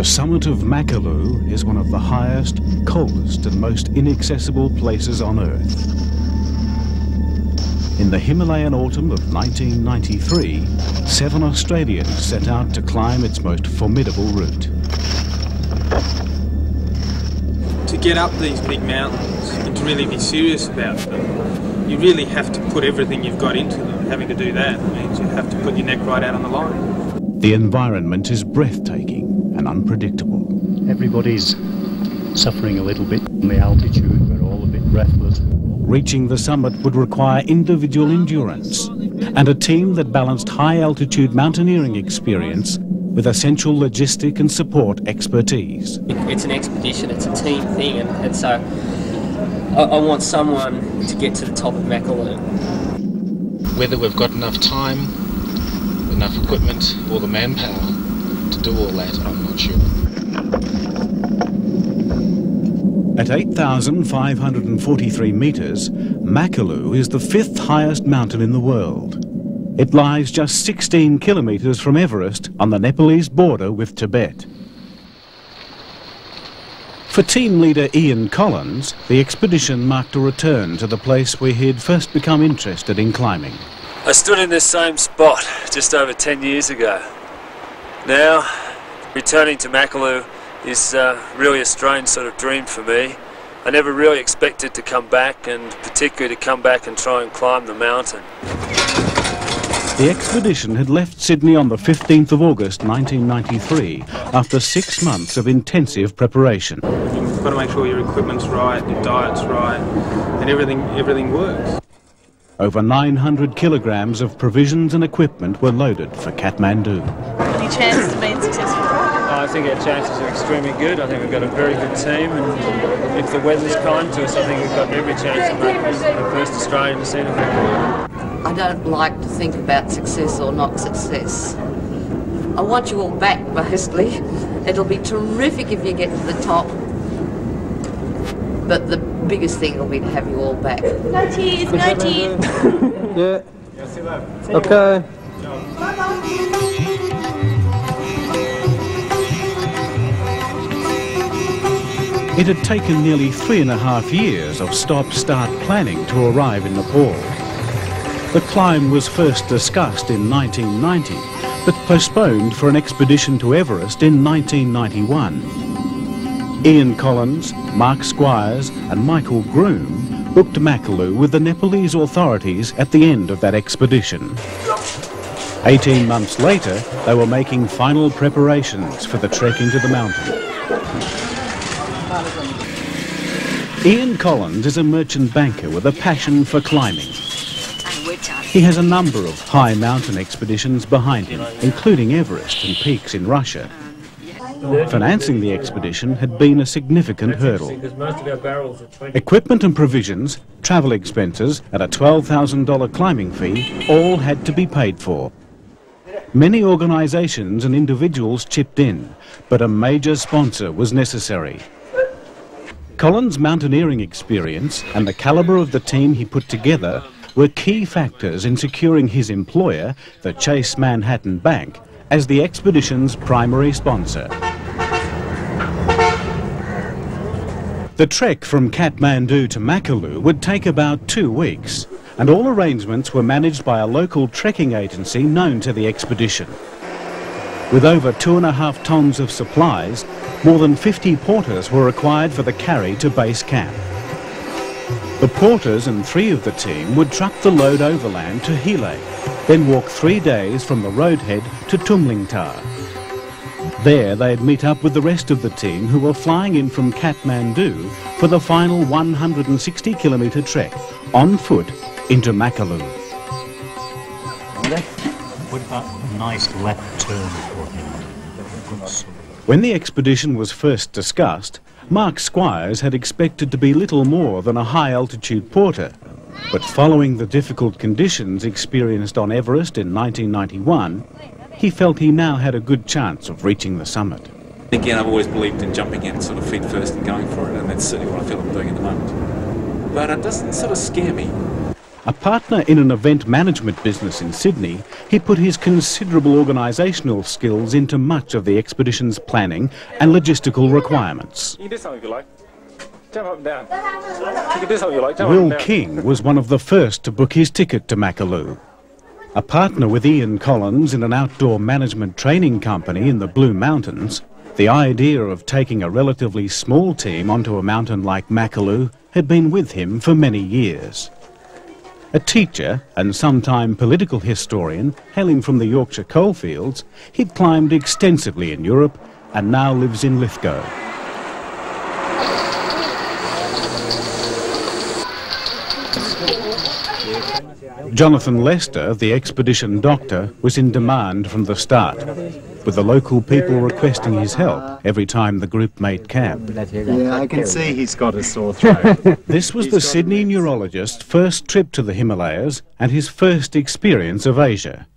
The summit of Makalu is one of the highest, coldest and most inaccessible places on Earth. In the Himalayan autumn of 1993, 7 Australians set out to climb its most formidable route. To get up these big mountains and to really be serious about them, you really have to put everything you've got into them. Having to do that means you have to put your neck right out on the line. The environment is breathtaking and unpredictable. Everybody's suffering a little bit on the altitude. We're all a bit breathless. Reaching the summit would require individual endurance and a team that balanced high-altitude mountaineering experience with essential logistic and support expertise. It's an expedition, it's a team thing, and so I want someone to get to the top of Makalu. Whether we've got enough time, enough equipment or the manpower to do all that, I'm not sure. At 8,543 metres, Makalu is the 5th highest mountain in the world. It lies just 16 kilometres from Everest on the Nepalese border with Tibet. For team leader Ian Collins, the expedition marked a return to the place where he'd first become interested in climbing. I stood in this same spot just over 10 years ago. Now, returning to Makalu is really a strange sort of dream for me. I never really expected to come back, and particularly to come back and try and climb the mountain. The expedition had left Sydney on the 15th of August 1993 after 6 months of intensive preparation. You've got to make sure your equipment's right, your diet's right, and everything works. Over 900 kilograms of provisions and equipment were loaded for Kathmandu. Any chance of being successful? I think our chances are extremely good. I think we've got a very good team, and if the weather's kind to us, I think we've got every chance of making the first Australian to see the Makalu. I don't like to think about success or not success. I want you all back, mostly. It'll be terrific if you get to the top, but the biggest thing will be to have you all back. No tears, no tears. Yeah. Okay. It had taken nearly 3.5 years of stop-start planning to arrive in Nepal. The climb was first discussed in 1990, but postponed for an expedition to Everest in 1991. Ian Collins, Mark Squires and Michael Groom booked Makalu with the Nepalese authorities at the end of that expedition. 18 months later, they were making final preparations for the trek into the mountain. Ian Collins is a merchant banker with a passion for climbing. He has a number of high mountain expeditions behind him, including Everest and peaks in Russia. Financing the expedition had been a significant hurdle. Equipment and provisions, travel expenses and a $12,000 climbing fee all had to be paid for. Many organisations and individuals chipped in, but a major sponsor was necessary. Collins' mountaineering experience and the calibre of the team he put together were key factors in securing his employer, the Chase Manhattan Bank, as the expedition's primary sponsor. The trek from Kathmandu to Makalu would take about 2 weeks, and all arrangements were managed by a local trekking agency known to the expedition. With over 2.5 tonnes of supplies, more than 50 porters were required for the carry to base camp. The porters and 3 of the team would truck the load overland to Hile, then walk 3 days from the roadhead to Tumlingtar. There they'd meet up with the rest of the team who were flying in from Kathmandu for the final 160-kilometre trek, on foot, into Makalu. What about a nice left turn for him? When the expedition was first discussed, Mark Squires had expected to be little more than a high-altitude porter, but following the difficult conditions experienced on Everest in 1991, he felt he now had a good chance of reaching the summit. Again, I've always believed in jumping in sort of feet first and going for it, and that's certainly what I feel I'm doing at the moment. But it doesn't sort of scare me. A partner in an event management business in Sydney, he put his considerable organisational skills into much of the expedition's planning and logistical requirements. You can do something if you like. Jump up and down. You can do something you like. Jump Will up and down. King was one of the first to book his ticket to Makalu. A partner with Ian Collins in an outdoor management training company in the Blue Mountains, the idea of taking a relatively small team onto a mountain like Makalu had been with him for many years. A teacher and sometime political historian hailing from the Yorkshire coalfields, he'd climbed extensively in Europe and now lives in Lithgow. Jonathan Lester, the expedition doctor, was in demand from the start, with the local people requesting his help every time the group made camp. Yeah, I can see he's got a sore throat. This was the Sydney neurologist's first trip to the Himalayas and his first experience of Asia.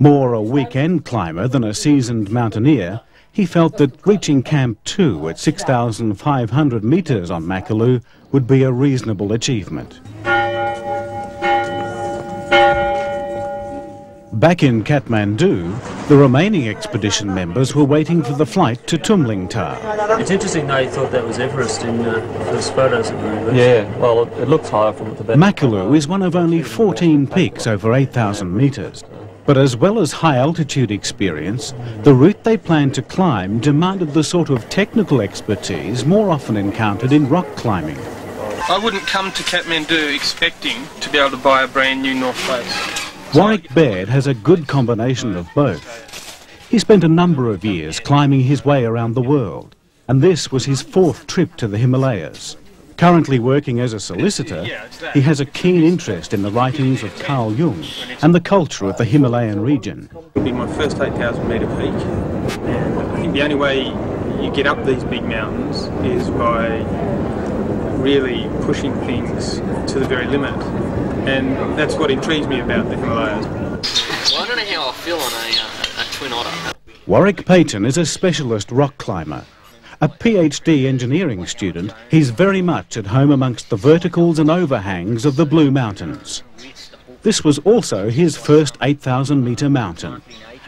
More a weekend climber than a seasoned mountaineer, he felt that reaching Camp 2 at 6,500 metres on Makalu would be a reasonable achievement. Back in Kathmandu, the remaining expedition members were waiting for the flight to Tumlingtar. It's interesting they thought that was Everest in the first photos that we released. Yeah, well, it looks higher from the back. Makalu is one of only 14 peaks over 8,000 metres. But as well as high altitude experience, the route they planned to climb demanded the sort of technical expertise more often encountered in rock climbing. I wouldn't come to Kathmandu expecting to be able to buy a brand new North Face. Warwick Baird has a good combination of both. He spent a number of years climbing his way around the world, and this was his fourth trip to the Himalayas. Currently working as a solicitor, he has a keen interest in the writings of Carl Jung and the culture of the Himalayan region. It'll be my first 8,000 metre peak, and I think the only way you get up these big mountains is by really pushing things to the very limit, and that's what intrigues me about the Himalayas. Well, I don't know how I feel on a twin otter. Warwick Payton is a specialist rock climber. A PhD engineering student, he's very much at home amongst the verticals and overhangs of the Blue Mountains. This was also his first 8,000 metre mountain,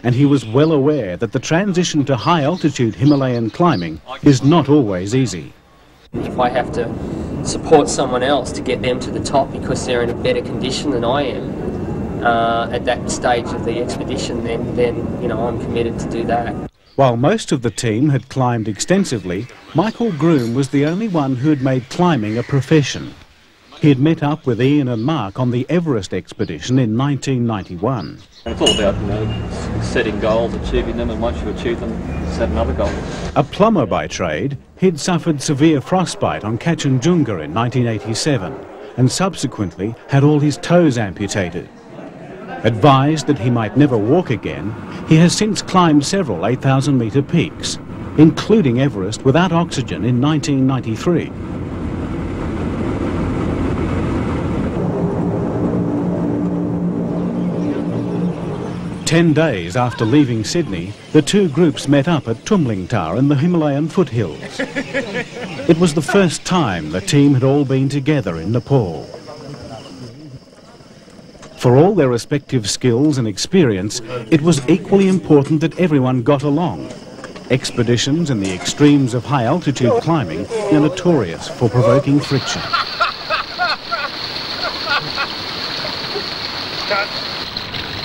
and he was well aware that the transition to high-altitude Himalayan climbing is not always easy. If I have to support someone else to get them to the top because they're in a better condition than I am at that stage of the expedition, then you know, I'm committed to do that. While most of the team had climbed extensively, Michael Groom was the only one who had made climbing a profession. He had met up with Ian and Mark on the Everest expedition in 1991. It's all about, you know, setting goals, achieving them, and once you achieve them, set another goal. A plumber by trade, he'd suffered severe frostbite on Kachinjunga in 1987 and subsequently had all his toes amputated. Advised that he might never walk again, he has since climbed several 8,000 metre peaks, including Everest without oxygen in 1993. Ten days after leaving Sydney, the two groups met up at Tumlingtar in the Himalayan foothills. It was the first time the team had all been together in Nepal. For all their respective skills and experience, it was equally important that everyone got along. Expeditions in the extremes of high-altitude climbing are notorious for provoking friction.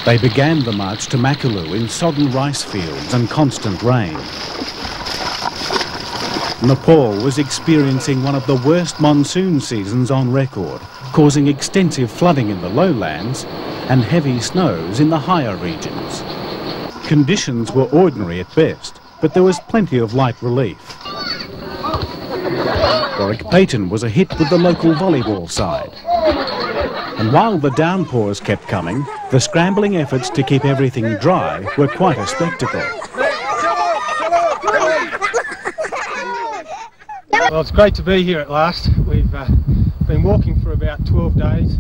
They began the march to Makalu in sodden rice fields and constant rain. Nepal was experiencing one of the worst monsoon seasons on record, causing extensive flooding in the lowlands and heavy snows in the higher regions. Conditions were ordinary at best, but there was plenty of light relief. Warwick Payton was a hit with the local volleyball side. And while the downpours kept coming, the scrambling efforts to keep everything dry were quite a spectacle. Well, it's great to be here at last. We've been walking for about 12 days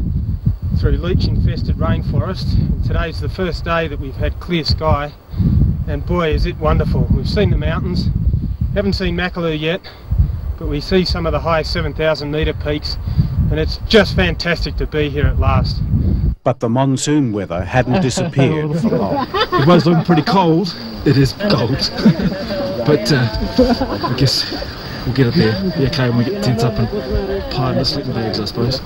through leech-infested rainforest. And today's the first day that we've had clear sky, and boy is it wonderful. We've seen the mountains, haven't seen Makalu yet, but we see some of the high 7,000 metre peaks and it's just fantastic to be here at last. But the monsoon weather hadn't disappeared for long. It was looking pretty cold. It is cold. But I guess we'll get it there. Be okay when we get the tents up and pile in the sleeping bags, I suppose.